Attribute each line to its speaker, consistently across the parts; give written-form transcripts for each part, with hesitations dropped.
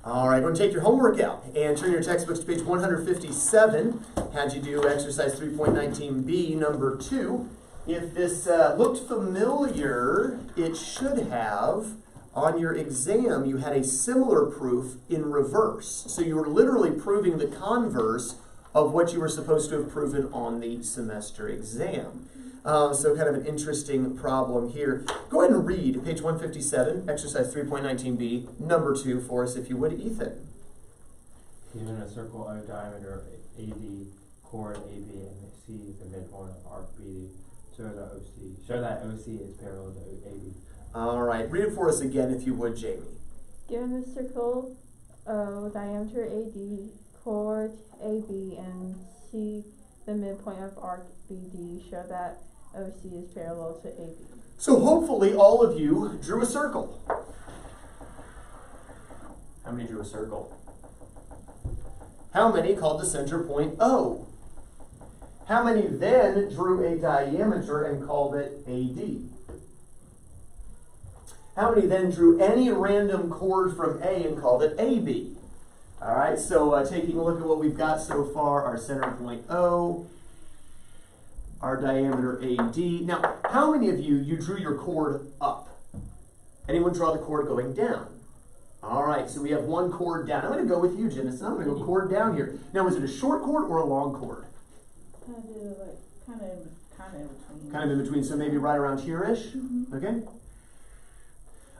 Speaker 1: All right, going to take your homework out and turn your textbooks to page 157. Had you do exercise 3.19b, number 2. If this looked familiar, it should have, on your exam, you had a similar proof in reverse. So you were literally proving the converse of what you were supposed to have proven on the semester exam. So kind of an interesting problem here. Go ahead and read page 157, exercise 3.19b, number 2 for us, if you would, Ethan.
Speaker 2: Given a circle of diameter of AD, chord AB, and C the midpoint of arc BD, show that OC is parallel to AB.
Speaker 1: All right, read it for us again, if you would, Jamie.
Speaker 3: Given the circle of diameter AD, chord AB, and C the midpoint of arc BD, show that OC is parallel to AB.
Speaker 1: So hopefully all of you drew a circle. How many drew a circle? How many called the center point O? How many then drew a diameter and called it AD? How many then drew any random chord from A and called it AB? All right, so taking a look at what we've got so far, our center point O, our diameter AD. Now, how many of you drew your chord up? Anyone draw the chord going down? All right, so we have one chord down. I'm going to go with you, Jennison. I'm going to go chord down here. Now, is it a short chord or a long chord?
Speaker 3: Kind of in between.
Speaker 1: Kind of in between, so maybe right around here-ish?
Speaker 3: Mm-hmm.
Speaker 1: Okay.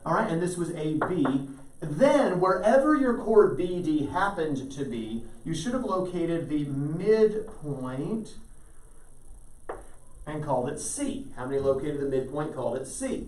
Speaker 1: All right, and this was AB. Then, wherever your chord BD happened to be, you should have located the midpoint and called it C. How many located the midpoint, called it C?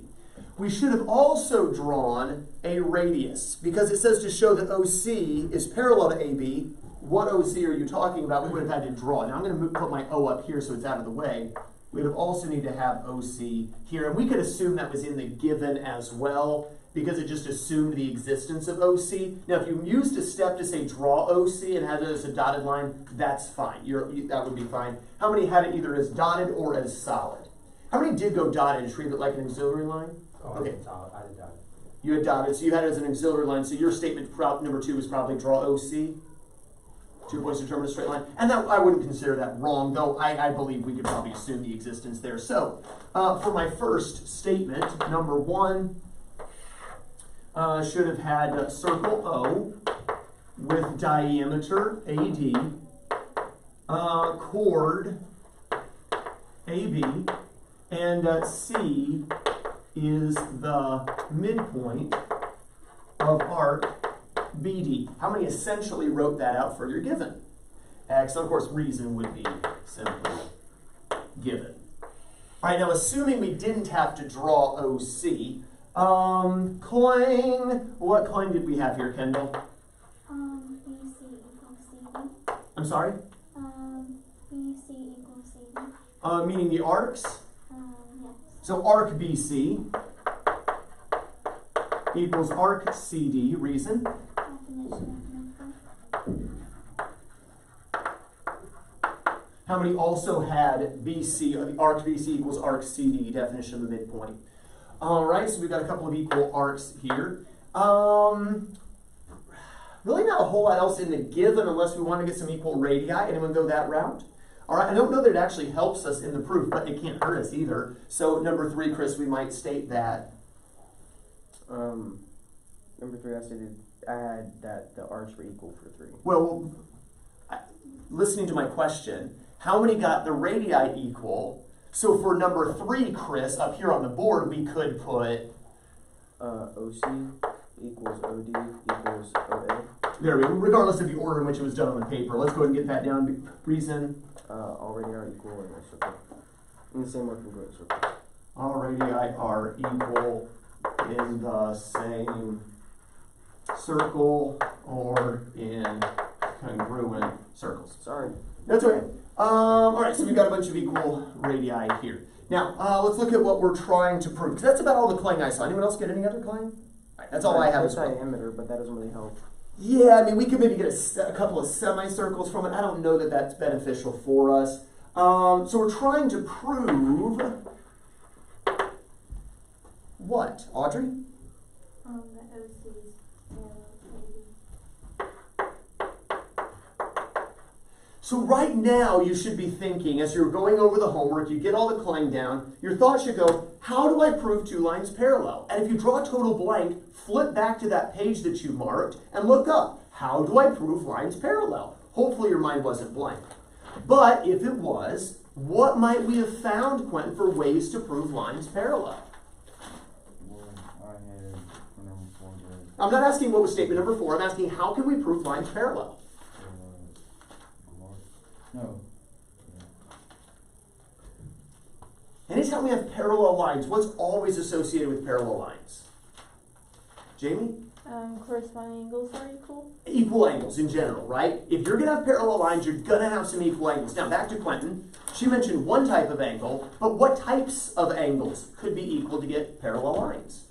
Speaker 1: We should have also drawn a radius, because it says to show that OC is parallel to AB. What OC are you talking about? We would have had to draw. Now I'm going to put my O up here so it's out of the way. We would also need to have OC here. And we could assume that was in the given as well, because it just assumed the existence of OC. Now, if you used a step to say draw OC and had it as a dotted line, that's fine. That would be fine. How many had it either as dotted or as solid? How many did go dotted and treat it like an auxiliary line?
Speaker 2: Oh,
Speaker 1: okay.
Speaker 2: I did dotted.
Speaker 1: You had dotted, so you had it as an auxiliary line. So your statement number 2 was probably draw OC. 2 points determine a straight line. And that, I wouldn't consider that wrong, though I believe we could probably assume the existence there. So, for my first statement, number 1, should have had circle O with diameter AD, chord AB, and C is the midpoint of arc BD. How many essentially wrote that out for your given? Excellent. Of course, reason would be simply given. All right, now assuming we didn't have to draw OC, clang. What clang did we have here, Kendall?
Speaker 4: BC equals CD.
Speaker 1: I'm sorry?
Speaker 4: BC equals CD.
Speaker 1: Meaning the arcs?
Speaker 4: Yes.
Speaker 1: So arc BC equals arc CD. Reason?
Speaker 4: Definition of midpoint.
Speaker 1: How many also had BC, the arc BC equals arc CD, definition of the midpoint? All right, so we've got a couple of equal arcs here. Really not a whole lot else in the given unless we want to get some equal radii. Anyone go that route? All right, I don't know that it actually helps us in the proof, but it can't hurt us either. So number 3, Chris, we might state that.
Speaker 5: Number 3, I had that the arcs were equal for 3.
Speaker 1: Well, listening to my question, how many got the radii equal? So for number 3, Chris, up here on the board, we could put
Speaker 5: OC equals OD equals OA.
Speaker 1: There we go. Regardless of the order in which it was done on the paper. Let's go ahead and get that down. Reason.
Speaker 5: Already are equal in a circle. In the same way congruent circles.
Speaker 1: All radii are equal in the same circle or in congruent circles.
Speaker 5: Sorry.
Speaker 1: That's okay. All right, so we've got a bunch of equal radii here. Now, let's look at what we're trying to prove, because that's about all the clang I saw. Anyone else get any other clang? All right, that's all I have as well.
Speaker 5: Diameter, but that doesn't really help.
Speaker 1: Yeah, I mean, we could maybe get a couple of semicircles from it. I don't know that that's beneficial for us. So we're trying to prove what, Audrey?
Speaker 4: The OC's
Speaker 1: So right now you should be thinking, as you're going over the homework, you get all the climb down, your thought should go, how do I prove two lines parallel? And if you draw a total blank, flip back to that page that you marked and look up, how do I prove lines parallel? Hopefully your mind wasn't blank. But if it was, what might we have found, Quentin, for ways to prove lines parallel? I'm not asking what was statement number 4. I'm asking how can we prove lines parallel?
Speaker 5: No.
Speaker 1: Anytime we have parallel lines, what's always associated with parallel lines? Jamie?
Speaker 3: Corresponding angles are equal.
Speaker 1: Equal angles in general, right? If you're going to have parallel lines, you're going to have some equal angles. Now, back to Quentin. She mentioned one type of angle, but what types of angles could be equal to get parallel lines?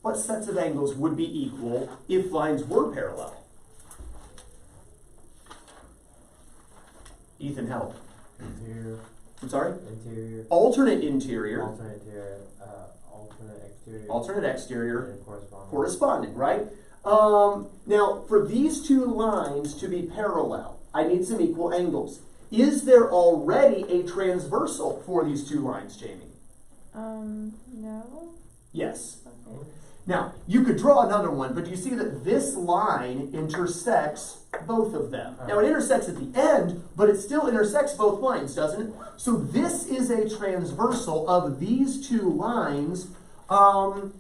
Speaker 1: What sets of angles would be equal if lines were parallel? Ethan, help.
Speaker 2: Interior.
Speaker 1: I'm sorry?
Speaker 2: Interior.
Speaker 1: Alternate interior.
Speaker 2: Alternate interior. Alternate exterior.
Speaker 1: Alternate exterior.
Speaker 2: And corresponding.
Speaker 1: Corresponding, right? Now, for these two lines to be parallel, I need some equal angles. Is there already a transversal for these two lines, Jamie?
Speaker 3: No.
Speaker 1: Yes.
Speaker 3: Okay.
Speaker 1: Now, you could draw another one, but you see that this line intersects both of them. Now, it intersects at the end, but it still intersects both lines, doesn't it? So this is a transversal of these two lines. Are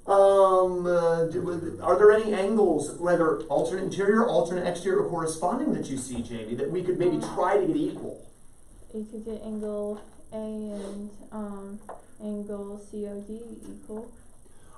Speaker 1: there any angles, whether alternate interior, alternate exterior, or corresponding that you see, Jamie, that we could maybe try to get equal?
Speaker 3: You could get angle A and angle COD equal.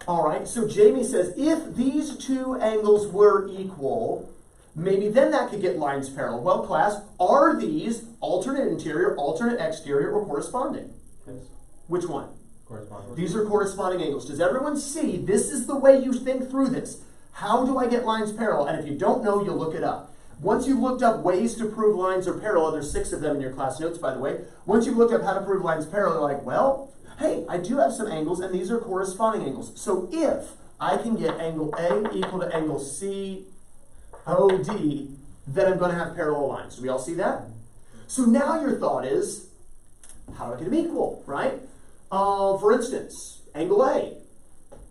Speaker 1: All right, so Jamie says if these two angles were equal, maybe then that could get lines parallel. Well, class, are these alternate interior, alternate exterior, or corresponding?
Speaker 2: Yes.
Speaker 1: Which one?
Speaker 2: Corresponding.
Speaker 1: These are corresponding angles. Does everyone see? This is the way you think through this. How do I get lines parallel? And if you don't know, you'll look it up. Once you've looked up ways to prove lines are parallel, there's 6 of them in your class notes, by the way. Once you've looked up how to prove lines parallel, you're like, well, hey, I do have some angles, and these are corresponding angles. So if I can get angle A equal to angle COD, then I'm going to have parallel lines. Do we all see that? So now your thought is, how do I get them equal, right? For instance, angle A.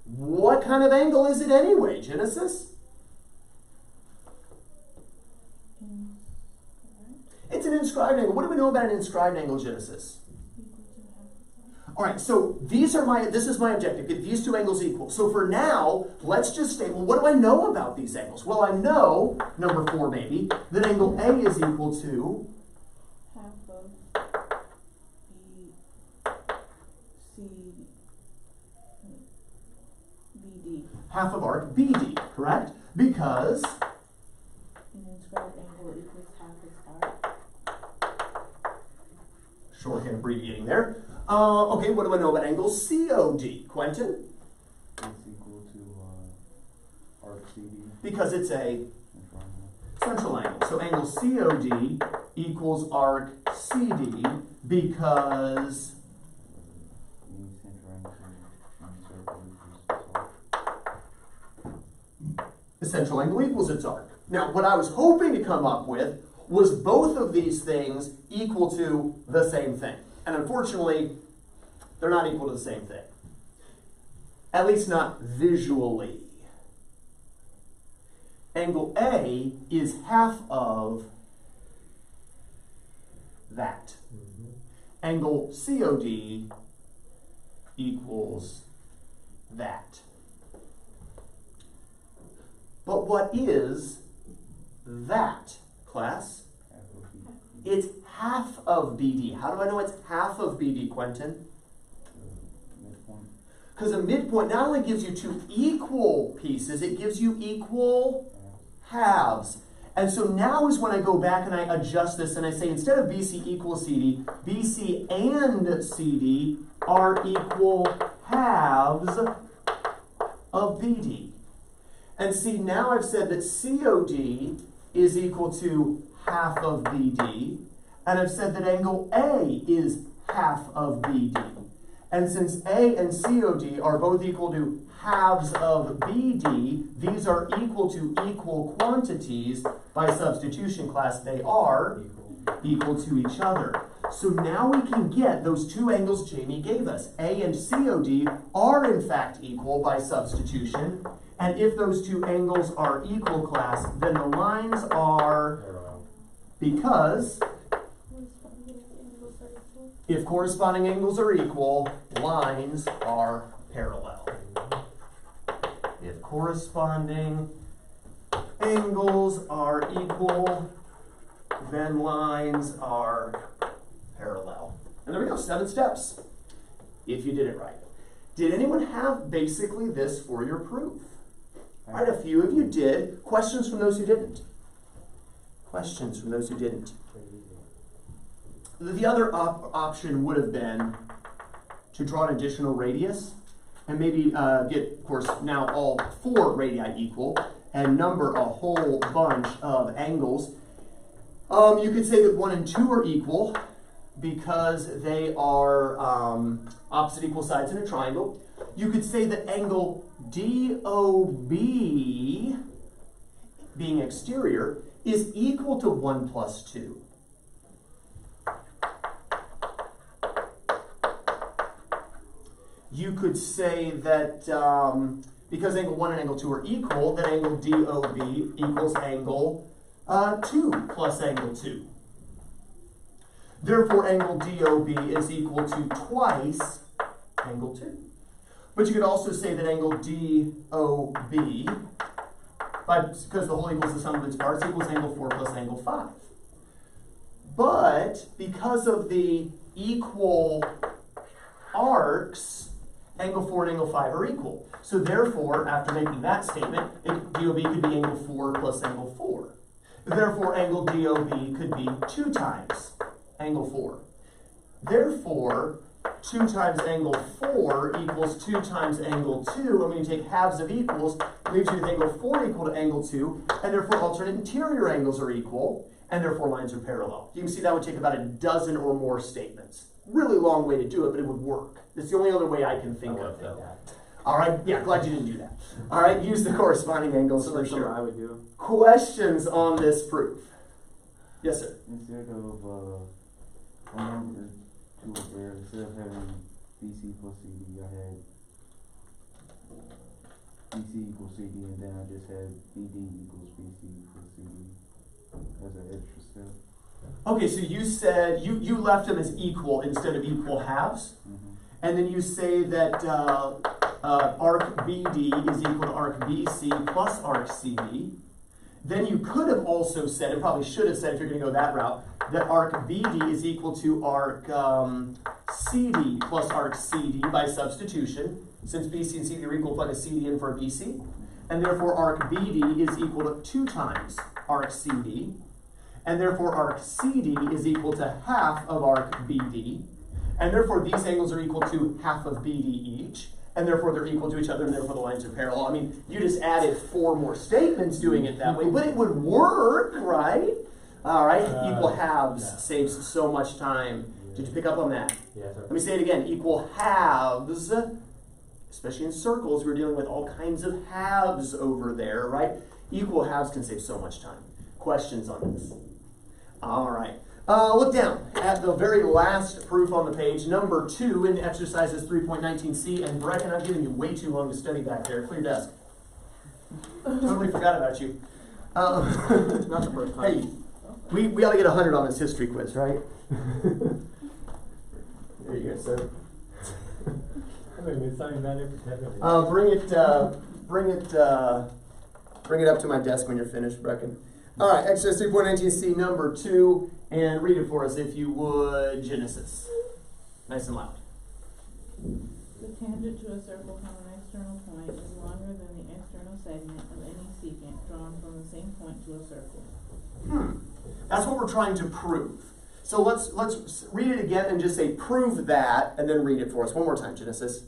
Speaker 1: What kind of angle is it anyway, Genesis? It's an inscribed angle. What do we know about an inscribed angle, Genesis? All right, so this is my objective, get these two angles equal. So for now, let's just state, well, what do I know about these angles? Well, I know, number 4 maybe, that angle A is equal to
Speaker 6: half of BD.
Speaker 1: Half of arc BD, correct? Because
Speaker 6: An inscribed angle equals half its arc.
Speaker 1: shorthand abbreviating there. Okay, what do I know about angle COD? Quentin?
Speaker 5: It's equal to arc CD.
Speaker 1: Because it's a central angle. So angle COD equals arc CD because the central angle equals its arc. Now, what I was hoping to come up with was both of these things equal to the same thing. And unfortunately, they're not equal to the same thing. At least not visually. Angle A is half of that. Angle COD equals that. But what is that, class? It's half of BD. How do I know it's half of BD, Quentin? Because a midpoint not only gives you two equal pieces, it gives you equal halves. And so now is when I go back and I adjust this and I say instead of BC equals CD, BC and CD are equal halves of BD. And see, now I've said that COD is equal to half of BD, and I've said that angle A is half of BD. And since A and COD are both equal to halves of BD, these are equal to equal quantities. By substitution class, they are equal to each other. So now we can get those two angles Jamie gave us. A and COD are in fact equal by substitution. And if those two angles are equal, class, then the lines are, because if corresponding angles are equal, lines are parallel. If corresponding angles are equal, then lines are parallel. And there we go, 7 steps, if you did it right. Did anyone have basically this for your proof? All right, a few of you did. Questions from those who didn't? Questions from those who didn't? The other option would have been to draw an additional radius and maybe get, of course, now all 4 radii equal and number a whole bunch of angles. You could say that 1 and 2 are equal because they are opposite equal sides in a triangle. You could say that angle DOB, being exterior, is equal to 1 plus 2. You could say that because angle 1 and angle 2 are equal, that angle DOB equals angle 2 plus angle 2. Therefore, angle DOB is equal to twice angle 2. But you could also say that angle DOB, because the whole equals the sum of its parts, equals angle 4 plus angle 5. But because of the equal arcs, angle 4 and angle 5 are equal. So therefore, after making that statement, DOB could be angle 4 plus angle 4. Therefore, angle DOB could be 2 times angle 4. Therefore, 2 times angle 4 equals 2 times angle 2. And when you take halves of equals, it leaves you with angle 4 equal to angle 2, and therefore alternate interior angles are equal, and therefore lines are parallel. You can see that would take about a dozen or more statements. Really long way to do it, but it would work. It's the only other way I can think of, though. All right, yeah, glad you didn't do that. All right, use the corresponding angles for sure.
Speaker 5: I would do.
Speaker 1: Questions on this proof? Yes, sir.
Speaker 5: Instead of number 2 up there, instead of having BC equals CD, I had BC equals CD, and then I just had BD equals BC equals CD as an extra step.
Speaker 1: Okay, so you said you left them as equal instead of equal halves, and then you say that arc BD is equal to arc BC plus arc CD. Then you could have also said, and probably should have said if you're going to go that route, that arc BD is equal to arc CD plus arc CD by substitution. Since BC and CD are equal, plug a CD in for a BC. And therefore arc BD is equal to 2 times arc CD. And therefore arc CD is equal to half of arc BD. And therefore these angles are equal to half of BD each. And therefore they're equal to each other, and therefore the lines are parallel. I mean, you just added 4 more statements doing it that way, but it would work, right? All right, equal halves saves so much time. Did you pick up on that?
Speaker 2: Yeah,
Speaker 1: Let me say it again, equal halves, especially in circles, we're dealing with all kinds of halves over there, right? Equal halves can save so much time. Questions on this? All right. Look down at the very last proof on the page, number 2 in exercises 3.19c. And Brecken, I'm giving you way too long to study back there. Clear your desk. Totally forgot about you.
Speaker 5: Not the first time.
Speaker 1: Hey, we ought to get 100 on this history quiz, right? There you go, sir. Bring it up to my desk when you're finished, Brecken. All right, exercise 3.19c, number 2, and read it for us, if you would, Genesis. Nice and loud.
Speaker 6: The tangent to a circle from an external point is longer than the external segment of any secant drawn from the same point to a circle.
Speaker 1: That's what we're trying to prove. So let's read it again and just say prove that, and then read it for us. One more time, Genesis.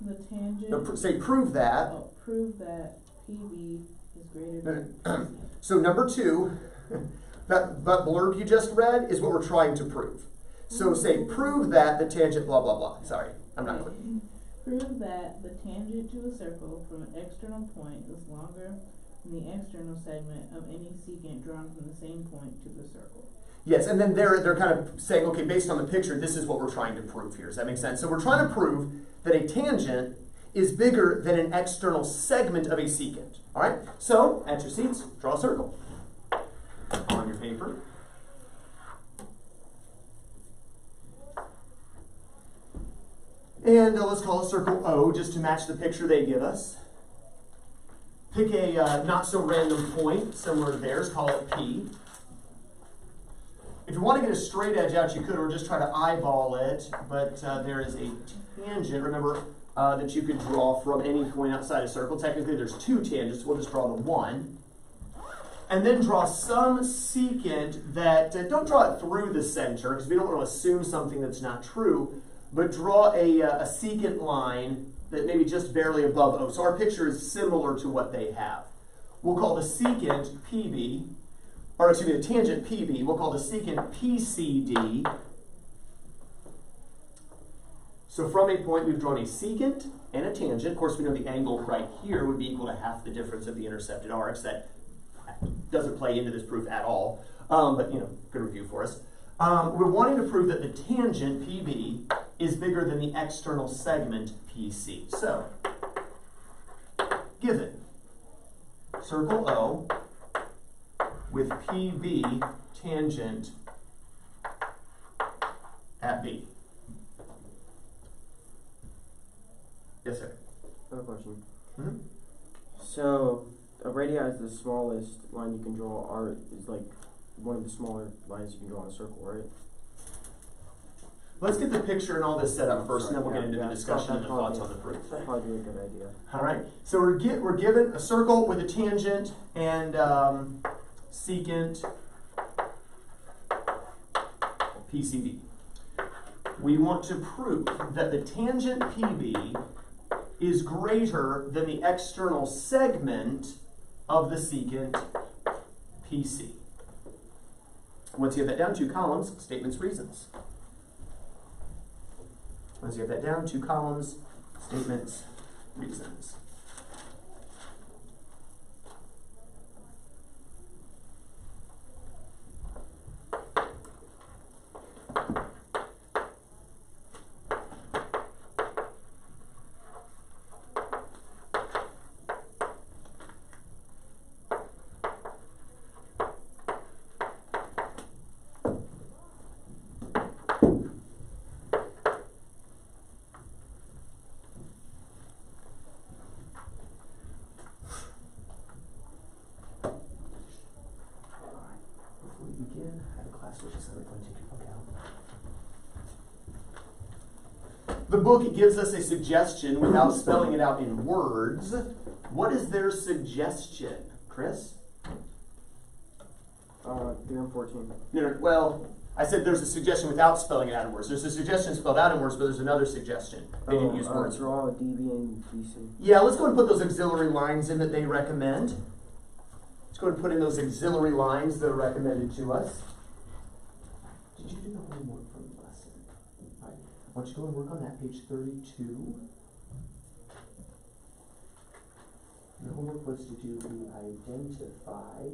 Speaker 6: The tangent...
Speaker 1: No, say prove that.
Speaker 6: Oh, prove that PB is greater than...
Speaker 1: So number 2, that blurb you just read is what we're trying to prove. So say prove that the tangent blah blah blah. Sorry. I'm not clear.
Speaker 6: Prove that the tangent to a circle from an external point is longer than the external segment of any secant drawn from the same point to the circle.
Speaker 1: Yes, and then they're kind of saying, okay, based on the picture, this is what we're trying to prove here. Does that make sense? So we're trying to prove that a tangent is bigger than an external segment of a secant. All right? So, at your seats, draw a circle on your paper. And let's call it circle O, just to match the picture they give us. Pick a not-so-random point similar to theirs, call it P. If you want to get a straight edge out, you could, or just try to eyeball it, but there is a tangent, remember, that you could draw from any point outside a circle. Technically, there's two tangents. We'll just draw the one. And then draw some secant that, don't draw it through the center, because we don't want to assume something that's not true, but draw a secant line that maybe just barely above O. So our picture is similar to what they have. We'll call the secant PB, or excuse me, the tangent PB. We'll call the secant PCD. So from a point, we've drawn a secant and a tangent. Of course, we know the angle right here would be equal to half the difference of the intercepted arcs. That doesn't play into this proof at all, but good review for us. We're wanting to prove that the tangent PB is bigger than the external segment PC. So, given circle O with PB tangent at B. Yes, sir.
Speaker 7: I have a question.
Speaker 1: Mm-hmm.
Speaker 7: So, a radii is the smallest line you can draw, or is like one of the smaller lines you can draw in a circle, right?
Speaker 1: Let's get the picture and all this set up first, and then we'll get into the
Speaker 7: Yeah,
Speaker 1: discussion and the
Speaker 7: probably-
Speaker 1: thoughts on the proof.
Speaker 7: That'd probably be a good idea.
Speaker 1: All right, so we're given a circle with a tangent and secant PCD. We want to prove that the tangent PB is greater than the external segment of the secant PC. Once you have that down, 2 columns, statements, reasons. Once you have that down, 2 columns, statements, reasons. The book gives us a suggestion without spelling it out in words. What is their suggestion, Chris?
Speaker 7: 3 and 14.
Speaker 1: No, well, I said there's a suggestion without spelling it out in words. There's a suggestion spelled out in words, but there's another suggestion. They didn't use words.
Speaker 7: Draw DB and DC.
Speaker 1: Yeah, let's go and put those auxiliary lines in that they recommend. Let's go and put in those auxiliary lines that are recommended to us. Did you do the homework from the lesson? All right. Why don't you go and work on that, page 32. Your homework was to do the identify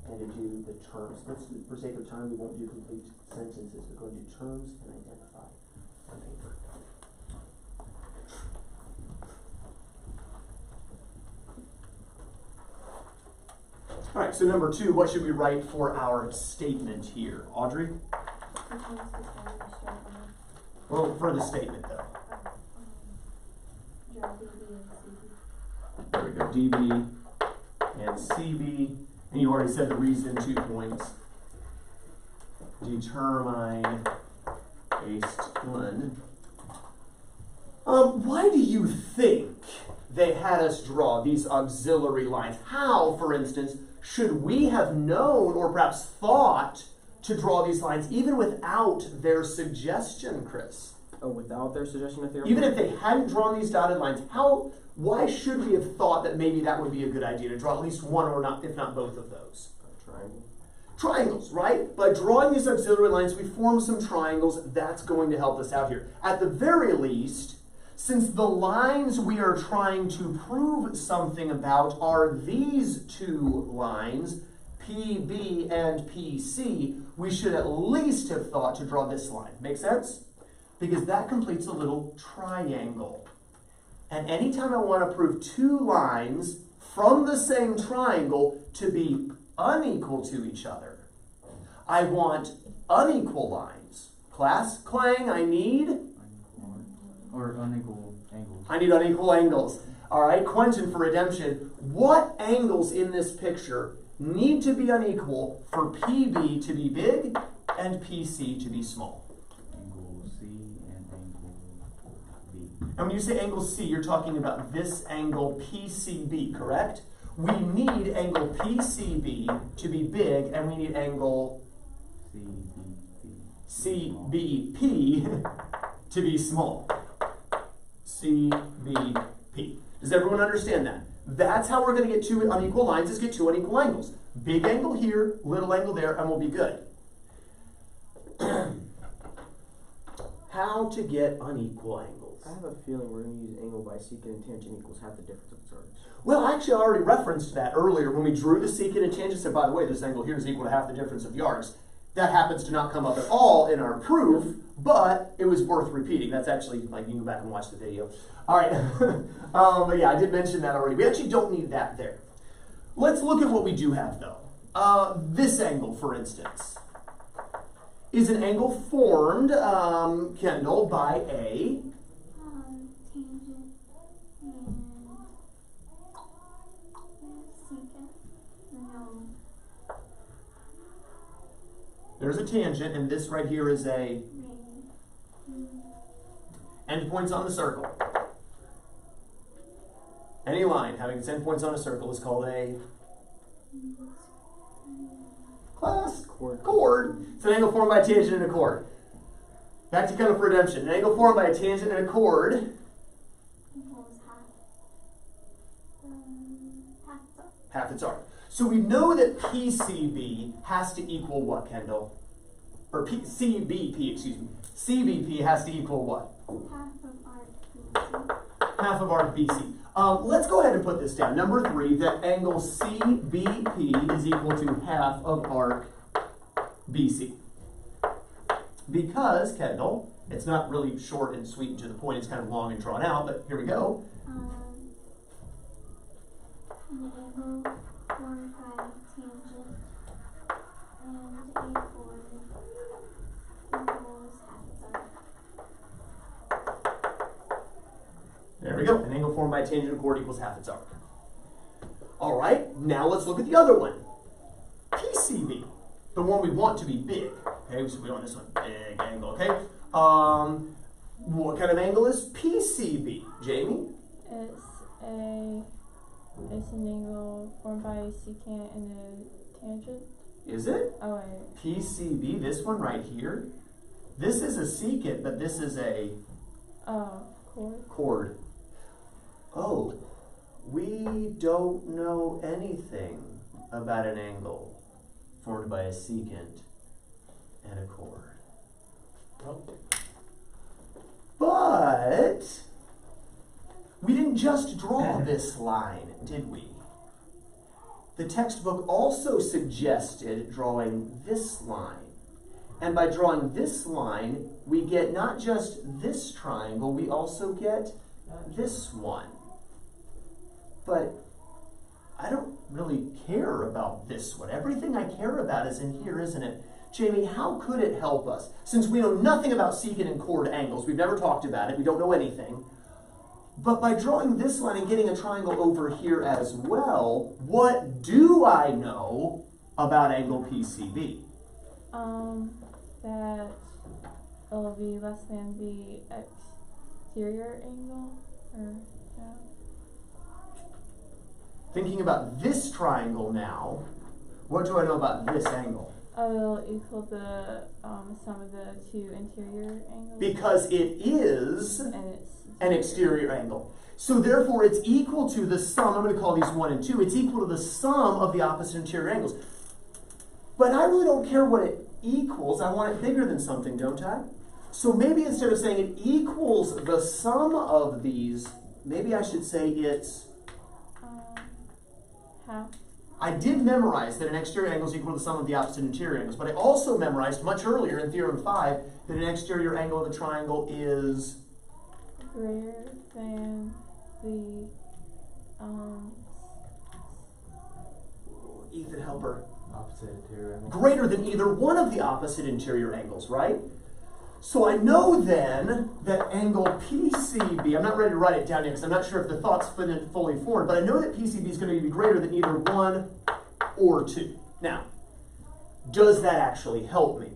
Speaker 1: and to do the terms. Let's, for sake of time, we won't do complete sentences. We're going to do terms and identify on paper. All right, so number 2, what should we write for our statement here? Audrey? Well, for the statement, though. There we go, DB and CB. And you already said the reason, 2 points. Determine based on. Why do you think they had us draw these auxiliary lines? How, for instance, should we have known or perhaps thought to draw these lines even without their suggestion, Chris?
Speaker 7: Oh, without their suggestion of theorem?
Speaker 1: Even if they hadn't drawn these dotted lines, why should we have thought that maybe that would be a good idea to draw at least one or not, if not both of those?
Speaker 7: A triangle.
Speaker 1: Triangles, right? By drawing these auxiliary lines, we form some triangles. That's going to help us out here. At the very least, since the lines we are trying to prove something about are these two lines, PB and PC, we should at least have thought to draw this line. Make sense? Because that completes a little triangle. And anytime I want to prove two lines from the same triangle to be unequal to each other, I want unequal lines. Class, Clang, I need?
Speaker 5: Or unequal angles.
Speaker 1: I need unequal angles. All right, Quentin, for redemption, what angles in this picture need to be unequal for PB to be big and PC to be small?
Speaker 5: Angle C and angle B.
Speaker 1: And when you say angle C, you're talking about this angle PCB, correct? We need angle PCB to be big, and we need angle CBP to be small. CBP. Does everyone understand that? That's how we're going to get two unequal lines, is get two unequal angles. Big angle here, little angle there, and we'll be good. How to get unequal angles?
Speaker 7: I have a feeling we're going to use angle by secant and tangent equals half the difference of its arcs.
Speaker 1: Well, actually, I already referenced that earlier when we drew the secant and tangent. Said, by the way, this angle here is equal to half the difference of the arcs. That happens to not come up at all in our proof, but it was worth repeating. That's actually, like, you can go back and watch the video. All right. But yeah, I did mention that already. We actually don't need that there. Let's look at what we do have, though. This angle, for instance, is an angle formed, Kendall, by a
Speaker 4: Tangent and secant. No.
Speaker 1: there's a tangent, and this right here is a endpoints on the circle. Any line having its endpoints on a circle is called a class chord. It's an angle formed by a tangent and a chord. Back to Kendall for redemption. An angle formed by a tangent and a chord.
Speaker 4: Equals
Speaker 1: Half its arc. So we know that PCB has to equal what, Kendall? Or CBP, excuse me. CBP has to equal what?
Speaker 4: half of arc BC.
Speaker 1: Half of arc BC. Let's go ahead and put this down. Number 3, that angle CBP is equal to half of arc BC. Because, Kendall, it's not really short and sweet and to the point, it's kind of long and drawn out, but here we go.
Speaker 4: An angle formed by tangent and a chord equals half its arc.
Speaker 1: There we go. An angle formed by a tangent and chord equals half its arc. All right, now let's look at the other one. PCB, the one we want to be big. Okay, so we want this one, big angle, okay? What kind of angle is PCB, Jamie?
Speaker 3: It's an angle formed by a secant and a tangent.
Speaker 1: Is it?
Speaker 3: Oh, wait.
Speaker 1: PCB, this one right here. This is a secant, but this is a
Speaker 3: Chord.
Speaker 1: chord. Oh, we don't know anything about an angle formed by a secant and a chord. But we didn't just draw this line, did we? The textbook also suggested drawing this line. And by drawing this line, we get not just this triangle, we also get this one. But I don't really care about this one. Everything I care about is in here, isn't it? Jamie, how could it help us? Since we know nothing about secant and chord angles, we've never talked about it, we don't know anything. But by drawing this line and getting a triangle over here as well, what do I know about angle PCB?
Speaker 3: That it'll be less than the exterior angle, or yeah.
Speaker 1: Thinking about this triangle now, what do I know about this angle?
Speaker 3: It'll equal the sum of the two interior angles.
Speaker 1: Because it is
Speaker 3: and it's
Speaker 1: an exterior angle. So therefore it's equal to the sum, I'm going to call these 1 and 2, it's equal to the sum of the opposite interior angles. But I really don't care what it equals. I want it bigger than something, don't I? So maybe instead of saying it equals the sum of these, maybe I should say it's...
Speaker 3: Half.
Speaker 1: I did memorize that an exterior angle is equal to the sum of the opposite interior angles, but I also memorized much earlier in Theorem 5 that an exterior angle of a triangle is...
Speaker 3: Greater than the,
Speaker 1: Ethan Helper.
Speaker 2: Opposite interior angle.
Speaker 1: Greater than either one of the opposite interior angles, right? So I know then that angle PCB, I'm not ready to write it down yet because I'm not sure if the thought's fully formed, but I know that PCB is going to be greater than either 1 or 2. Now, does that actually help me?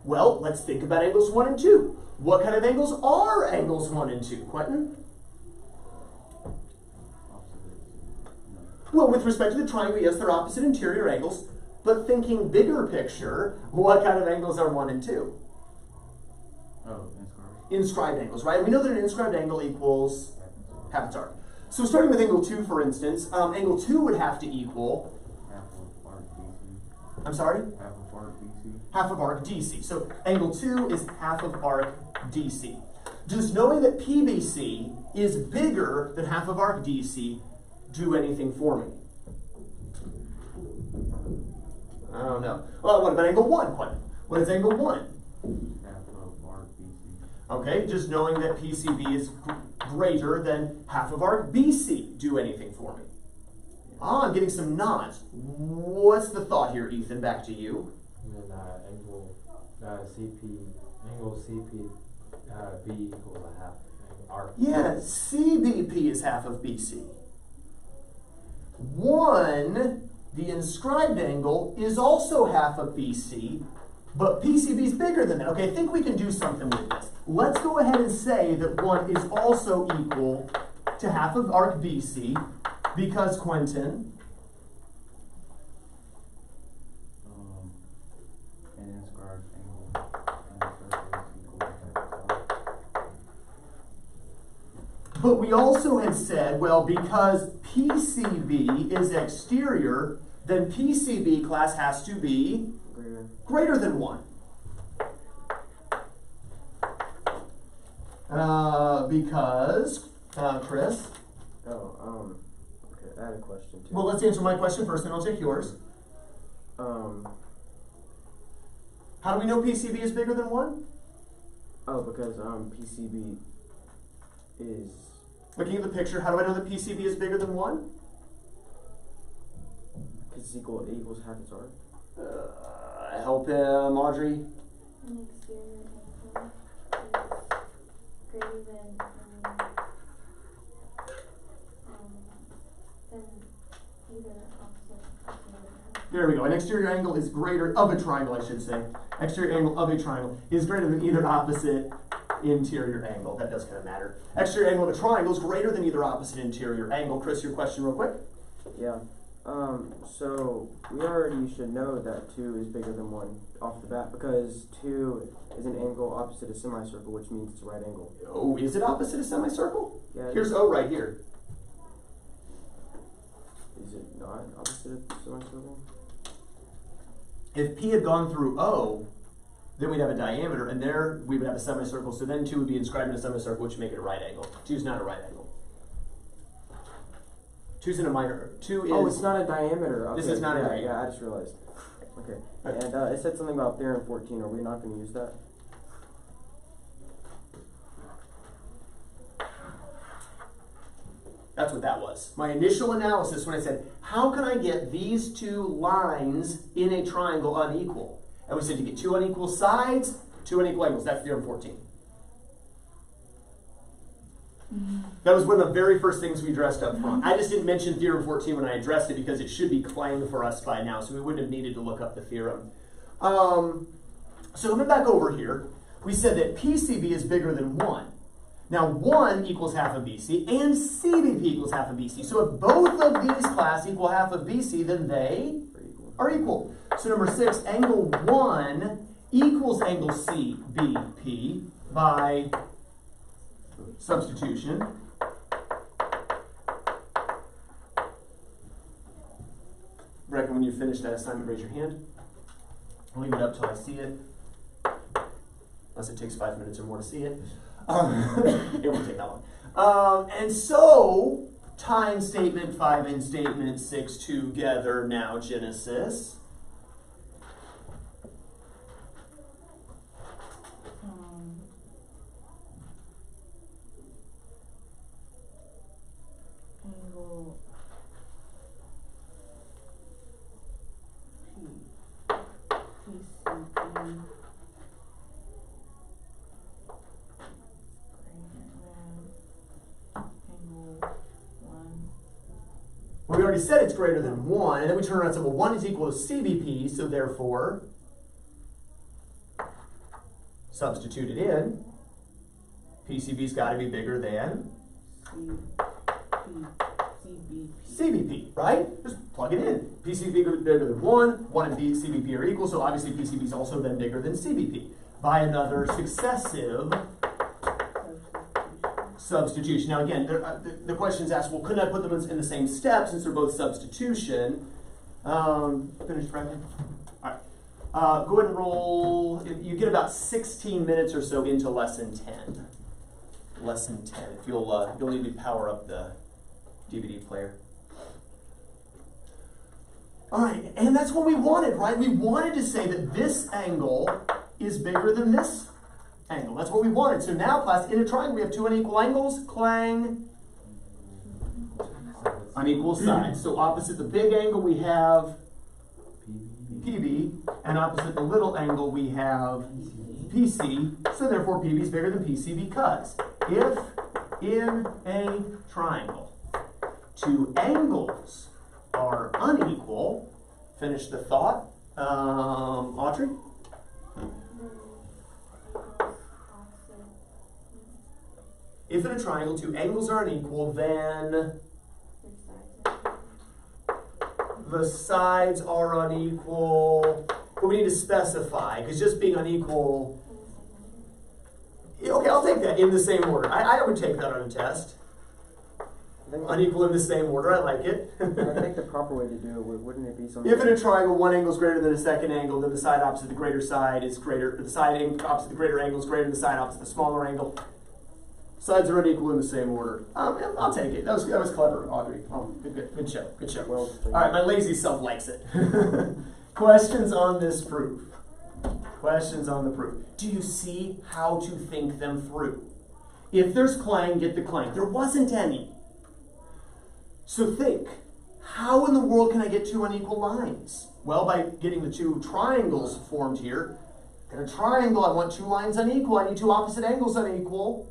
Speaker 1: Well, let's think about angles 1 and 2. What kind of angles are angles 1 and 2, Quentin? Well, with respect to the triangle, yes, they're opposite interior angles, but thinking bigger picture, what kind of angles are 1 and 2?
Speaker 5: Oh, inscribed.
Speaker 1: Inscribed angles, right? We know that an inscribed angle equals half its arc. So starting with angle 2, for instance, angle 2 would have to equal...
Speaker 5: Half of arc DC.
Speaker 1: I'm sorry?
Speaker 5: Half of arc DC.
Speaker 1: Half of arc DC. So angle 2 is half of arc DC. Does knowing that PBC is bigger than half of arc DC do anything for me? I don't know. Well, what about angle 1, Quentin? What is angle 1?
Speaker 5: Half of arc BC.
Speaker 1: Okay, just knowing that PCB is greater than half of arc BC do anything for me? Ah, I'm getting some nods. What's the thought here, Ethan? Back to you.
Speaker 2: And then angle CP B equals a half arc.
Speaker 1: Yeah, CBP is half of BC. 1, the inscribed angle, is also half of BC, but PCB is bigger than that. Okay, I think we can do something with this. Let's go ahead and say that 1 is also equal to half of arc BC, because, Quentin,
Speaker 5: An inscribed angle in the circle is equal to half of arc.
Speaker 1: but we also had said, well, because PCB is exterior, then PCB class has to be greater than 1. Because, Chris?
Speaker 7: Okay, I had a question too.
Speaker 1: Well, let's answer my question first, then I'll take yours. How do we know PCB is bigger than 1?
Speaker 7: Because PCB is...
Speaker 1: Looking at the picture, how do I know that PCB is bigger than 1?
Speaker 7: Because it equals half its arc.
Speaker 1: Help him, Audrey.
Speaker 4: An exterior angle is greater than either opposite.
Speaker 1: There we go. An exterior angle is greater, of a triangle, I should say. Exterior angle of a triangle is greater than either opposite interior angle. That does kind of matter. Exterior angle of a triangle is greater than either opposite interior angle. Chris, your question real quick.
Speaker 7: Yeah. So we already should know that 2 is bigger than 1 off the bat because 2 is an angle opposite a semicircle, which means it's a right angle.
Speaker 1: Oh, is it opposite a semicircle?
Speaker 7: Yeah.
Speaker 1: Here's O right here.
Speaker 7: Is it not opposite a semicircle?
Speaker 1: If P had gone through O, then we'd have a diameter, and there we would have a semicircle, so then 2 would be inscribed in a semicircle, which would make it a right angle. 2 is not a right angle. 2's in a minor. 2 is...
Speaker 7: Oh, it's not a diameter. Okay.
Speaker 1: This is not a diameter.
Speaker 7: Yeah, I just realized. Okay. And it said something about Theorem 14. Are we not going to use that?
Speaker 1: That's what that was. My initial analysis when I said, how can I get these 2 lines in a triangle unequal? And we said to get 2 unequal sides, 2 unequal angles. That's Theorem 14. That was one of the very first things we addressed up front. I just didn't mention Theorem 14 when I addressed it because it should be clang for us by now, so we wouldn't have needed to look up the theorem. So coming back over here, we said that PCB is bigger than 1. Now 1 equals half of BC, and CBP equals half of BC. So if both of these class equal half of BC, then they are equal. So number 6, angle 1 equals angle CBP by substitution. Reckon when you finish that assignment, raise your hand. I'll leave it up till I see it. Unless it takes 5 minutes or more to see it. It won't take that long. And so, time statement 5 and statement 6 together now, Genesis.
Speaker 6: Angle PCB angle 1.
Speaker 1: Well, we already said it's greater than 1, and then we turn around and say, well, 1 is equal to CBP, so therefore, substitute it in. PCB's got to be bigger than CBP, right? Just plug it in. PCB is bigger than 1, 1 and CBP are equal, so obviously PCB is also then bigger than CBP by another successive substitution. Now again, the question is asked, well, couldn't I put them in the same step since they're both substitution? Finished, Brendan? All right. Go ahead and roll. You get about 16 minutes or so into lesson 10. Lesson 10. If you'll need to power up the DVD player. All right, and that's what we wanted, right? We wanted to say that this angle is bigger than this angle. That's what we wanted. So now, class, in a triangle, we have two unequal angles. Clang. Unequal sides. So opposite the big angle, we have PB, and opposite the little angle, we have PC. So therefore, PB is bigger than PC because if in a triangle, two angles are unequal, finish the thought. Audrey? If in a triangle two angles are unequal, then the sides are unequal. But we need to specify, because just being unequal, okay, I'll take that in the same order. I would take that on a test. Unequal in the same order, I like it.
Speaker 7: I think the proper way to do it wouldn't it be something?
Speaker 1: If in a triangle one angle is greater than a second angle, then the side opposite the greater side is greater. The side opposite the greater angle is greater than the side opposite the smaller angle. Sides are unequal in the same order. I'll take it. That was clever, Audrey. Oh, good show. Good show.
Speaker 7: Well,
Speaker 1: all right, my lazy self likes it. Questions on this proof? Questions on the proof? Do you see how to think them through? If there's clang, get the clang. There wasn't any. So think, how in the world can I get two unequal lines? Well, by getting the two triangles formed here. In a triangle, I want two lines unequal. I need two opposite angles unequal.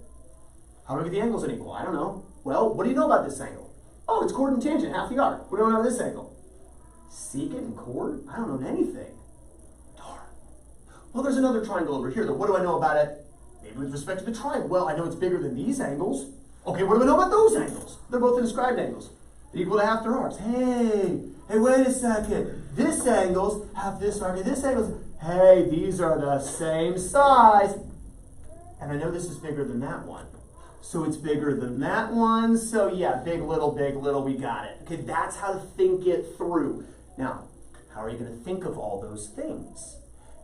Speaker 1: How do I get the angles unequal? I don't know. Well, what do you know about this angle? Oh, it's chord and tangent, half the arc. What do I know about this angle? Secant and chord? I don't know anything. Darn. Well, there's another triangle over here, though. What do I know about it? Maybe with respect to the triangle. Well, I know it's bigger than these angles. Okay, what do I know about those angles? They're both inscribed angles. They're equal to half their arcs. Hey, wait a second. This angle's half this arc, and this angle's... Hey, these are the same size. And I know this is bigger than that one. So it's bigger than that one. So yeah, big, little, we got it. Okay, that's how to think it through. Now, how are you going to think of all those things?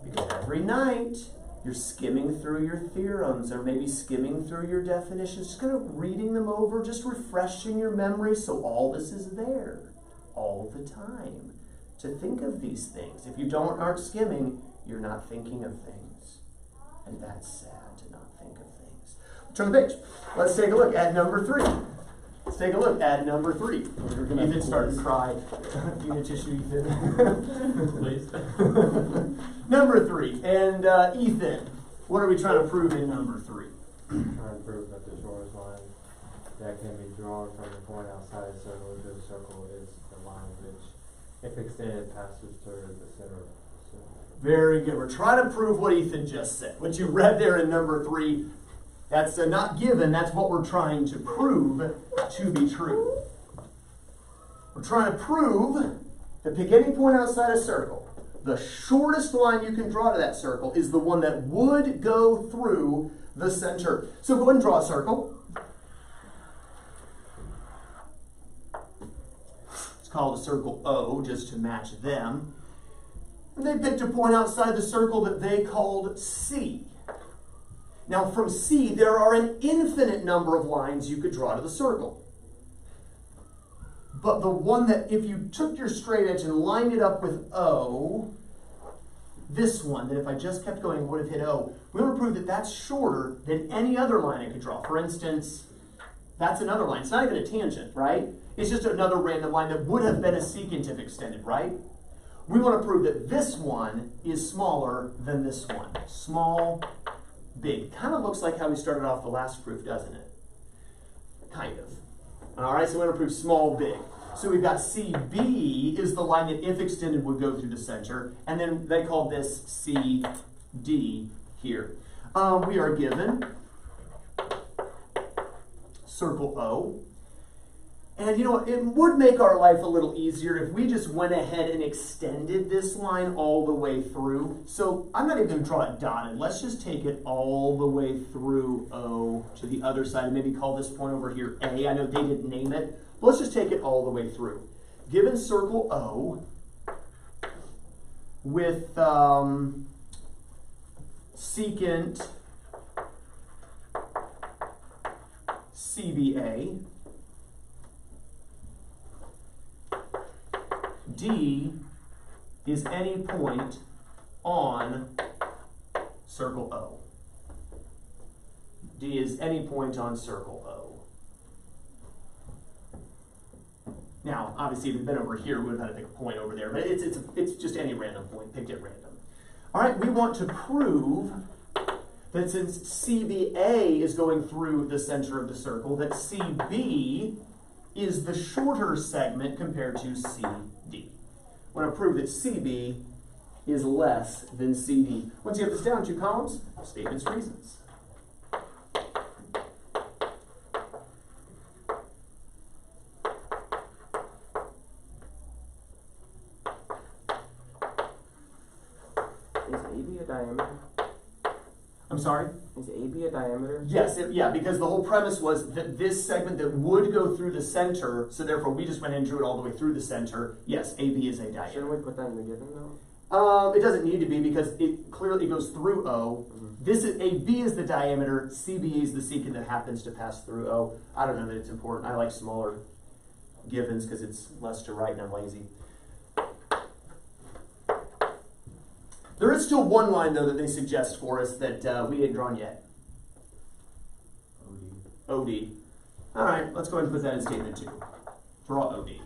Speaker 1: Because every night, you're skimming through your theorems or maybe skimming through your definitions, just kind of reading them over, just refreshing your memory so all this is there all the time to think of these things. If you aren't skimming, you're not thinking of things. And that's sad to not think of things. Turn the page. Let's take a look at number 3. Let's take a look at number 3. Ethan started to cry. You need a tissue, Ethan?
Speaker 2: Please.
Speaker 1: Number 3. And Ethan, what are we trying to prove in number 3?
Speaker 2: Trying to prove that the shortest line that can be drawn from the point outside the circle to the circle is the line which, if extended, passes through the center of the circle. Very good. We're trying to prove what Ethan just said. What you read there in number 3, that's not given. That's what we're trying to prove to be true. We're trying to prove that pick any point outside a circle. The shortest line you can draw to that circle is the one that would go through the center. So go ahead and draw a circle. Let's call it a circle O just to match them.
Speaker 1: And they picked a point outside the circle that they called C. Now from C, there are an infinite number of lines you could draw to the circle. But the one that, if you took your straight edge and lined it up with O, this one, that if I just kept going would have hit O, we want to prove that that's shorter than any other line I could draw. For instance, that's another line. It's not even a tangent, right? It's just another random line that would have been a secant if extended, right? We want to prove that this one is smaller than this one. Small, big. Kind of looks like how we started off the last proof, doesn't it? Kind of. All right, so we want to prove small, big. So we've got CB is the line that, if extended, would go through the center. And then they called this CD here. We are given circle O. And you know what, it would make our life a little easier if we just went ahead and extended this line all the way through. So I'm not even going to draw it dotted. Let's just take it all the way through O to the other side and maybe call this point over here A. I know they didn't name it. But let's just take it all the way through. Given circle O with secant CBA, D is any point on circle O. D is any point on circle O. Now, obviously, if it had been over here, we would have had to pick a point over there, but it's just any random point, picked at random. All right, we want to prove that since CBA is going through the center of the circle, that CB is the shorter segment compared to CD. I want to prove that CB is less than CD. Once you have this down, 2 columns, statements, reasons.
Speaker 7: Is AB a diameter?
Speaker 1: I'm sorry?
Speaker 7: Is AB a diameter?
Speaker 1: Yes, yeah, because the whole premise was that this segment that would go through the center, so therefore we just went and drew it all the way through the center. Yes, AB is a diameter.
Speaker 7: Shouldn't we put that in the given though?
Speaker 1: It doesn't need to be because it clearly goes through O.
Speaker 7: Mm-hmm.
Speaker 1: This is AB is the diameter, CB is the secant that happens to pass through O. I don't know that it's important. I like smaller givens because it's less to write and I'm lazy. There is still one line, though, that they suggest for us that we ain't drawn yet. OD. All right, let's go ahead and put that in statement 2. Draw OD.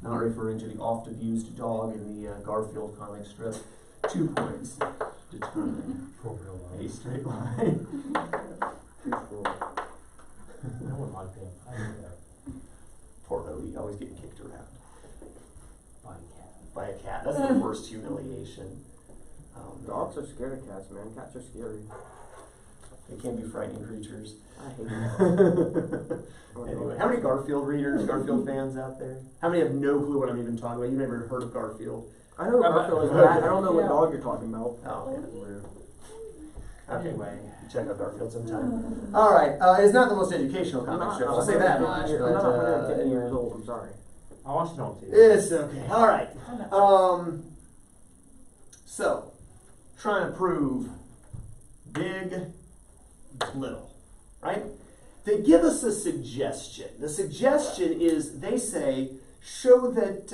Speaker 1: Not referring to the oft-abused dog in the Garfield comic strip. 2 points. Determine a straight line.
Speaker 2: No one liked him. I knew that.
Speaker 1: Poor OD, always getting kicked around.
Speaker 2: By a cat.
Speaker 1: By a cat. That's the worst humiliation.
Speaker 7: Dogs are scared of cats, man. Cats are scary.
Speaker 1: They can be frightening creatures.
Speaker 7: I hate them.
Speaker 1: Anyway, how many Garfield readers, Garfield fans out there? How many have no clue what I'm even talking about? You've never heard of Garfield?
Speaker 7: I know Garfield is, but I don't know what dog you're talking about.
Speaker 1: Oh, yeah, rude. Okay,
Speaker 2: Anyway.
Speaker 1: check out Garfield sometime. All right, it's not the most educational comic strip. I'll say that much.
Speaker 7: I'm
Speaker 1: But,
Speaker 7: not 150 years old. I'm sorry.
Speaker 2: I watched it on TV.
Speaker 1: it's okay. All right. So, trying to prove big, little, right? They give us a suggestion. The suggestion is, they say, show that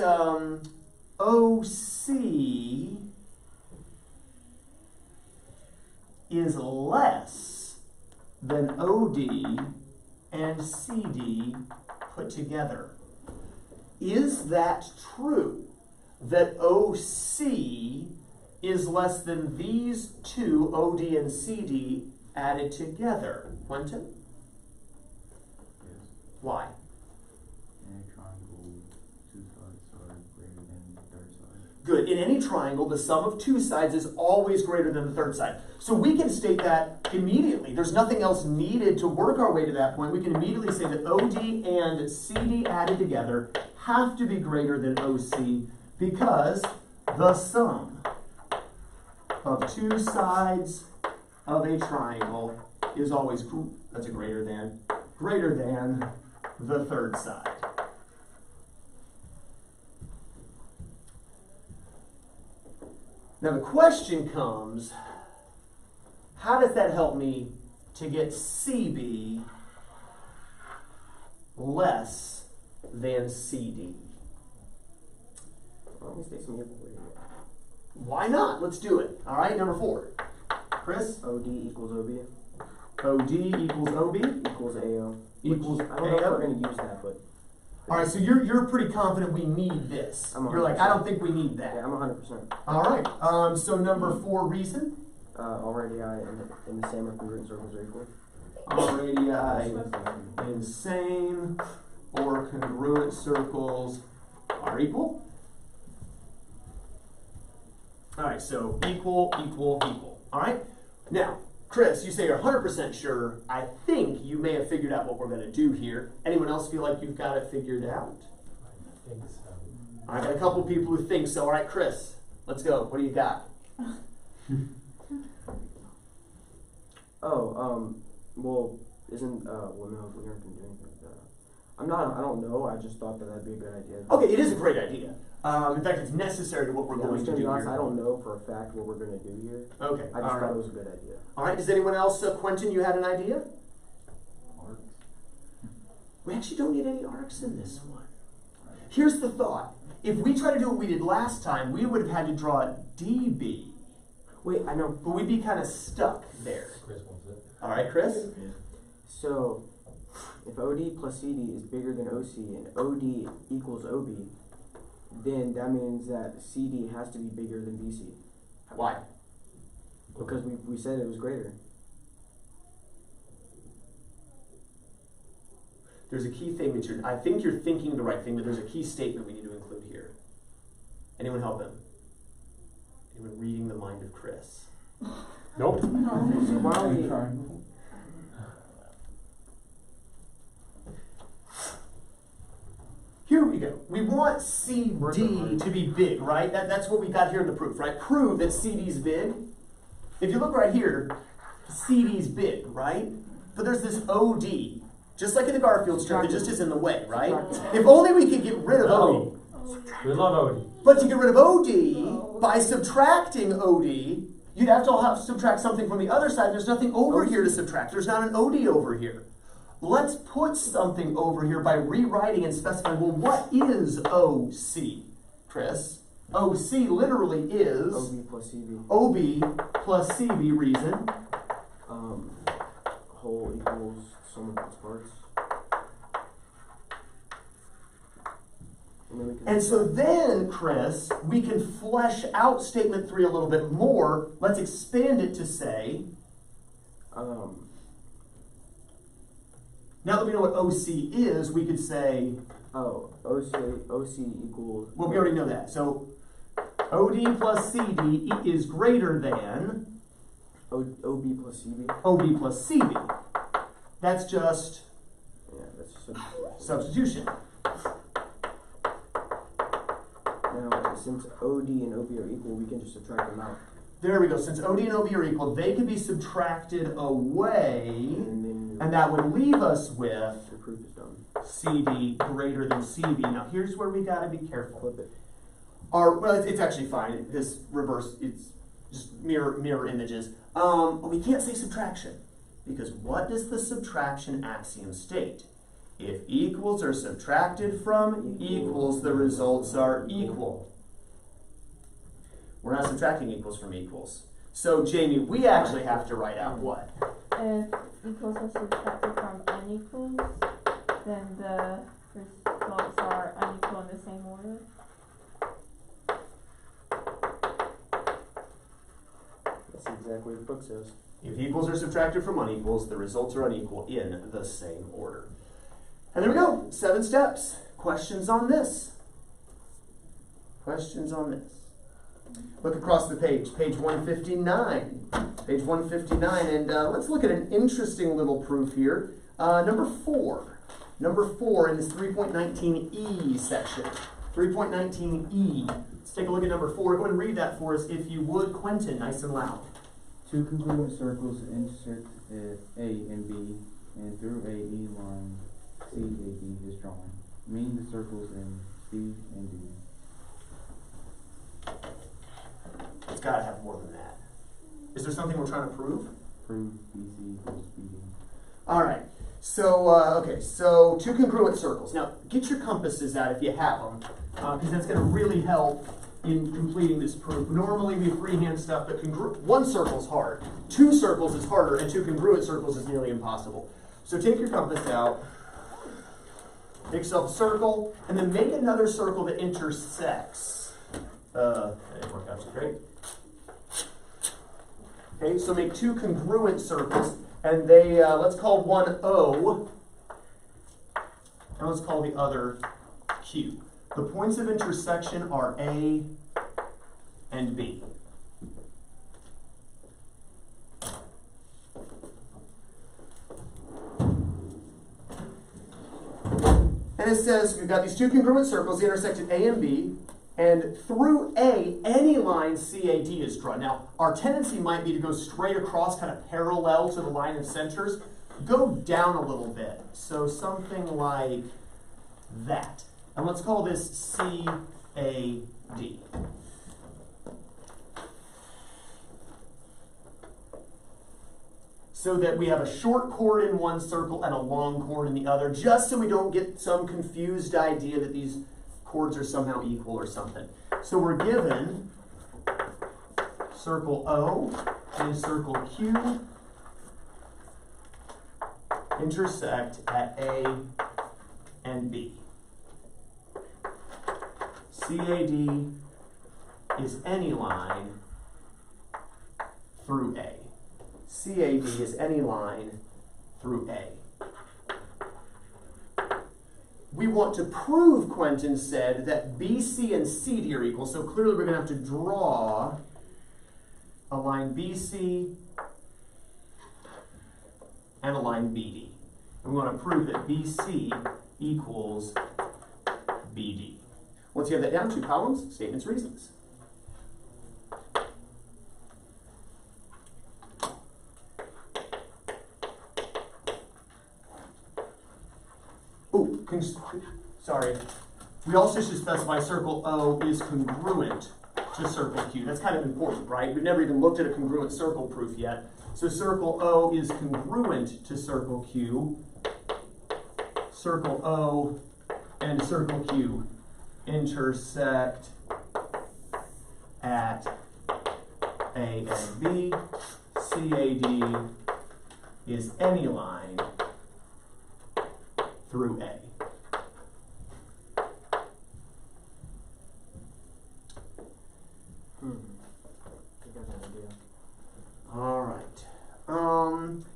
Speaker 1: OC is less than OD and CD put together. Is that true? That OC is less than these two, OD and CD, added together? Quentin?
Speaker 5: Yes.
Speaker 1: Why?
Speaker 5: In a triangle, 2 sides are greater than the third side.
Speaker 1: Good. In any triangle, the sum of 2 sides is always greater than the third side. So we can state that immediately. There's nothing else needed to work our way to that point. We can immediately say that OD and CD added together have to be greater than OC because the sum of 2 sides of a triangle is always that's a greater than the third side. Now the question comes, how does that help me to get CB less than CD?
Speaker 7: Well, let me stay some equal rate.
Speaker 1: Why not? Let's do it. All right, number 4. Chris?
Speaker 7: OD equals OB
Speaker 1: OD equals OB
Speaker 7: equals AO.
Speaker 1: equals
Speaker 7: I don't know if
Speaker 1: AO.
Speaker 7: we're going to use that, but
Speaker 1: All right, so you're pretty confident we need this.
Speaker 7: I'm
Speaker 1: You're like, I
Speaker 7: 100%.
Speaker 1: don't think we need that.
Speaker 7: yeah, I'm 100%.
Speaker 1: All right. So number 4 reason.
Speaker 7: Already in the same or congruent circles are equal.
Speaker 1: Radii in same or congruent circles are equal. All right, so equal, equal, equal. All right. Now, Chris, you say you're 100% sure. I think you may have figured out what we're going to do here. Anyone else feel like you've got it figured out?
Speaker 2: I think so.
Speaker 1: I got a couple people who think so. All right, Chris, let's go. What do you got?
Speaker 7: Well, isn't, well, no, we aren't going to do anything with that. I don't know, I just thought that that'd be a good idea.
Speaker 1: Okay, it is a great idea. In fact, it's necessary to what we're
Speaker 7: Yeah, I'm
Speaker 1: going
Speaker 7: just
Speaker 1: to
Speaker 7: gonna
Speaker 1: do
Speaker 7: be honest,
Speaker 1: here.
Speaker 7: I don't know for a fact what we're going to do here.
Speaker 1: Okay,
Speaker 7: I just thought it was a good idea.
Speaker 1: All right, does anyone else, Quentin, you had an idea? We actually don't need any arcs in this one. Here's the thought. If we try to do what we did last time, we would have had to draw DB.
Speaker 7: Wait, I know.
Speaker 1: But we'd be kind of stuck there.
Speaker 2: Chris wants it.
Speaker 1: All right, Chris?
Speaker 7: So, if OD plus CD is bigger than OC and OD equals OB, then that means that CD has to be bigger than BC.
Speaker 1: Why?
Speaker 7: Because we said it was greater.
Speaker 1: There's a key thing that I think you're thinking the right thing, but there's a key statement we need to include here. Anyone help him? Anyone reading the mind of Chris?
Speaker 2: Nope.
Speaker 7: So why don't we...
Speaker 1: Here we go. We want CD to be big, right? That's what we got here in the proof, right? Prove that CD's big. If you look right here, CD's big, right? But there's this OD, just like in the Garfield strip, that just is in the way, right? If only we could get rid of OD.
Speaker 2: We love Odie.
Speaker 1: But to get rid of OD, by subtracting OD, you'd have to subtract something from the other side. There's nothing over here to subtract. There's not an OD over here. Let's put something over here by rewriting and specifying, well, what is OC, Chris? OC literally is
Speaker 7: OB plus CB.
Speaker 1: OB plus CB reason.
Speaker 7: Whole equals sum of its parts.
Speaker 1: And so then, Chris, we can flesh out statement 3 a little bit more. Let's expand it to say, now that we know what OC is, we could say,
Speaker 7: OC equals...
Speaker 1: well, we already know that. So OD plus CD is greater than
Speaker 7: OB plus CB.
Speaker 1: OB plus CB. That's just
Speaker 7: Yeah, that's
Speaker 1: substitution.
Speaker 7: Now, since OD and OB are equal, we can just subtract them out.
Speaker 1: There we go. Since OD and OB are equal, they can be subtracted away, and that would leave us with
Speaker 7: the proof is done.
Speaker 1: CD greater than CB. Now, here's where we got to be careful.
Speaker 7: Flip it.
Speaker 1: Well, it's actually fine. This reverse, it's just mirror images. We can't say subtraction, because what does the subtraction axiom state? If equals are subtracted from equals, the results are equal. We're not subtracting equals from equals. So, Jamie, we actually have to write out what?
Speaker 3: If equals are subtracted from unequals, then the results are unequal in the same order.
Speaker 7: That's the exact way the book says.
Speaker 1: If equals are subtracted from unequals, the results are unequal in the same order. And there we go. 7 steps. Questions on this? Questions on this? Look across the page. Page 159. Page 159. And let's look at an interesting little proof here. Number 4. Number 4 in this 3.19e section. 3.19e. Let's take a look at number 4. Go ahead and read that for us, if you would. Quentin, nice and loud.
Speaker 5: 2 congruent circles intersect at A and B, and through AE line CAD is drawn. Mean the circles in C and D.
Speaker 1: It's kind gotta have more than that. Is there something we're trying to prove?
Speaker 5: Prove BC equals BD.
Speaker 1: All right. So, okay, so two congruent circles. Now, get your compasses out if you have them, because that's going to really help in completing this proof. Normally, we freehand stuff, but one circle is hard. Two circles is harder, and two congruent circles is nearly impossible. So take your compass out, make yourself a circle, and then make another circle that intersects. That didn't work out so great. Okay, so make two congruent circles. And they, let's call one O, and let's call the other Q. The points of intersection are A and B. And it says we've got these two congruent circles, they intersect at A and B, and through A, any line CAD is drawn. Now, our tendency might be to go straight across, kind of parallel to the line of centers. Go down a little bit. So something like that. And let's call this CAD. So that we have a short chord in one circle and a long chord in the other, just so we don't get some confused idea that these chords are somehow equal or something. So we're given circle O and circle Q intersect at A and B. CAD is any line through A. CAD is any line through A. We want to prove, Quentin said, that BC and CD are equal. So clearly we're going to have to draw a line BC and a line BD. And we want to prove that BC equals BD. Once you have that down, two columns, statements, reasons. Oh, sorry. We also should specify circle O is congruent to circle Q. That's kind of important, right? We've never even looked at a congruent circle proof yet. So circle O is congruent to circle Q. Circle O and circle Q intersect at A and B. CAD is any line through A. All right.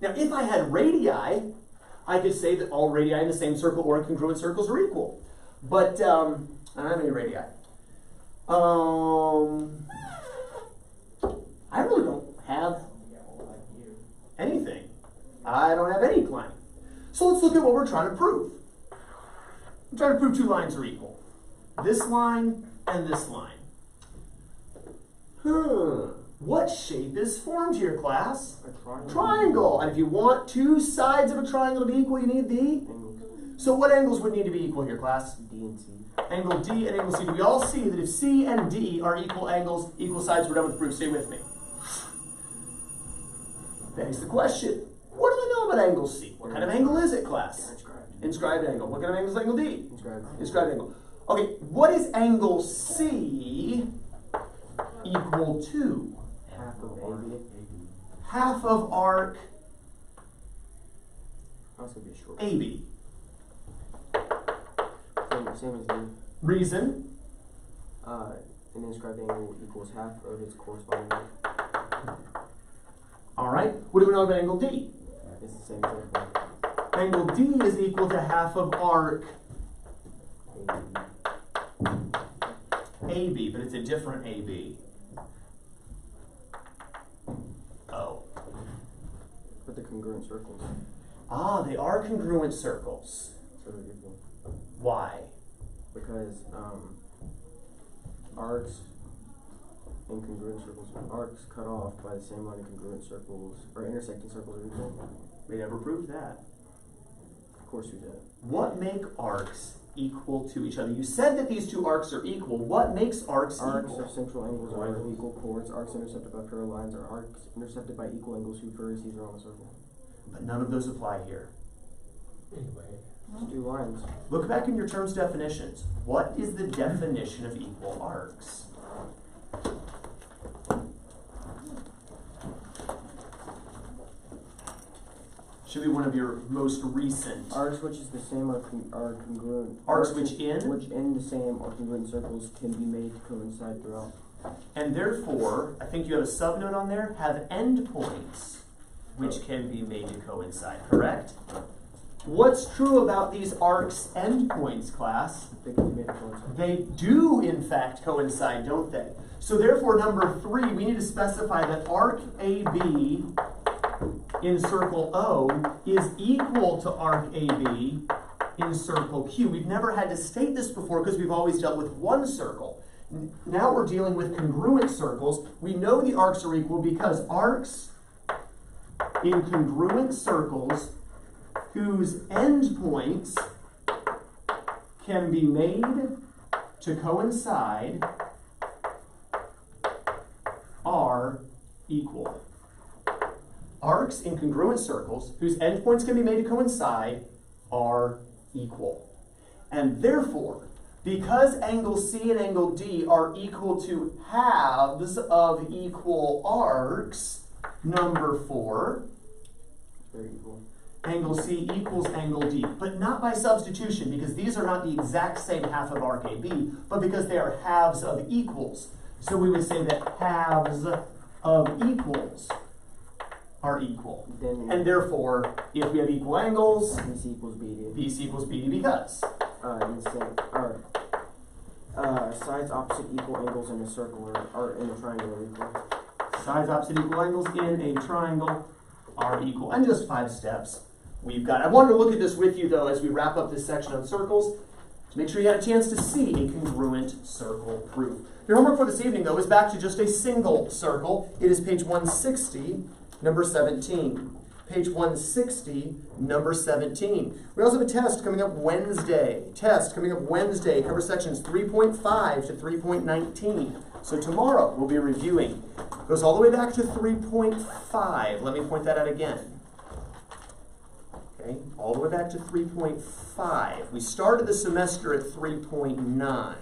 Speaker 1: Now, if I had radii, I could say that all radii in the same circle or in congruent circles are equal. But I don't have any radii. I really don't have anything. I don't have any plane. So let's look at what we're trying to prove. I'm trying to prove two lines are equal. This line and this line. What shape is formed here, class?
Speaker 7: A triangle.
Speaker 1: Triangle. And if you want two sides of a triangle to be equal, you need the? So what angles would need to be equal here, class?
Speaker 7: D and C.
Speaker 1: Angle D and angle C. Do we all see that if C and D are equal angles, equal sides, we're done with the proof? Stay with me. Begs the question, what do I know about angle C? What kind of angle is it, class?
Speaker 7: Inscribed.
Speaker 1: Inscribed angle. What kind of angle is angle D?
Speaker 7: Inscribed.
Speaker 1: Inscribed angle. Okay, what is angle C equal to?
Speaker 7: Half of AB.
Speaker 1: Half of arc
Speaker 7: That's gonna be a short.
Speaker 1: AB.
Speaker 7: Same as D.
Speaker 1: Reason?
Speaker 7: An inscribed angle equals half of its corresponding angle.
Speaker 1: All right. What do we know about angle D?
Speaker 7: It's the same thing.
Speaker 1: Angle D is equal to half of arc AB, but it's a different AB. Oh.
Speaker 7: But the congruent circles.
Speaker 1: Ah, they are congruent circles.
Speaker 7: So they're equal.
Speaker 1: Why?
Speaker 7: Because arcs and congruent circles, arcs cut off by the same line of congruent circles, or intersecting circles are equal.
Speaker 1: We never proved that.
Speaker 7: Of course we did.
Speaker 1: What make arcs equal to each other. You said that these two arcs are equal. What makes arcs
Speaker 7: Arcs
Speaker 1: equal?
Speaker 7: of central angles are of equal chords. Arcs intersected by parallel lines are arcs intersected by equal angles whose vertices are on the circle.
Speaker 1: But none of those apply here.
Speaker 2: Anyway.
Speaker 7: It's two lines.
Speaker 1: Look back in your terms definitions. What is the definition of equal arcs? Should be one of your most recent.
Speaker 7: Arcs which is the same are congruent.
Speaker 1: Arcs which in
Speaker 7: the same or congruent circles can be made to coincide throughout.
Speaker 1: And therefore, I think you have a subnote on there, have endpoints which can be made to coincide, correct? What's true about these arcs endpoints, class?
Speaker 7: They can be made to coincide.
Speaker 1: They do, in fact, coincide, don't they? So therefore, number 3, we need to specify that arc AB in circle O is equal to arc AB in circle Q. We've never had to state this before because we've always dealt with one circle. Now we're dealing with congruent circles. We know the arcs are equal because arcs in congruent circles whose endpoints can be made to coincide are equal. Arcs in congruent circles whose endpoints can be made to coincide are equal. And therefore, because angle C and angle D are equal to halves of equal arcs, number 4,
Speaker 7: They're equal.
Speaker 1: angle C equals angle D, but not by substitution because these are not the exact same half of arc AB, but because they are halves of equals. So we would say that halves of equals are equal. And therefore, if we have equal angles,
Speaker 7: BC equals BD.
Speaker 1: BC equals BD because
Speaker 7: Sides opposite equal angles in a circle are in a triangle are equal.
Speaker 1: sides opposite equal angles in a triangle are equal. And just 5 steps we've got. I wanted to look at this with you though as we wrap up this section on circles to make sure you had a chance to see a congruent circle proof. Your homework for this evening though is back to just a single circle. It is page 160, number 17. Page 160, number 17. We also have a test coming up Wednesday. Covers sections 3.5 to 3.19. So tomorrow we'll be reviewing. Goes all the way back to 3.5. Let me point that out again. Okay, all the way back to 3.5. We started the semester at 3.9.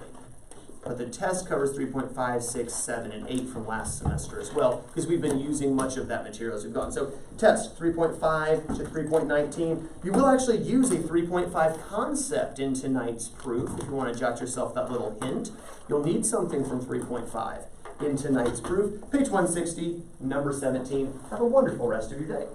Speaker 1: But the test covers 3.5, 6, 7, and 8 from last semester as well, because we've been using much of that material as we've gone. So test 3.5 to 3.19. You will actually use a 3.5 concept in tonight's proof if you want to jot yourself that little hint. You'll need something from 3.5 in tonight's proof. Page 160, number 17. Have a wonderful rest of your day.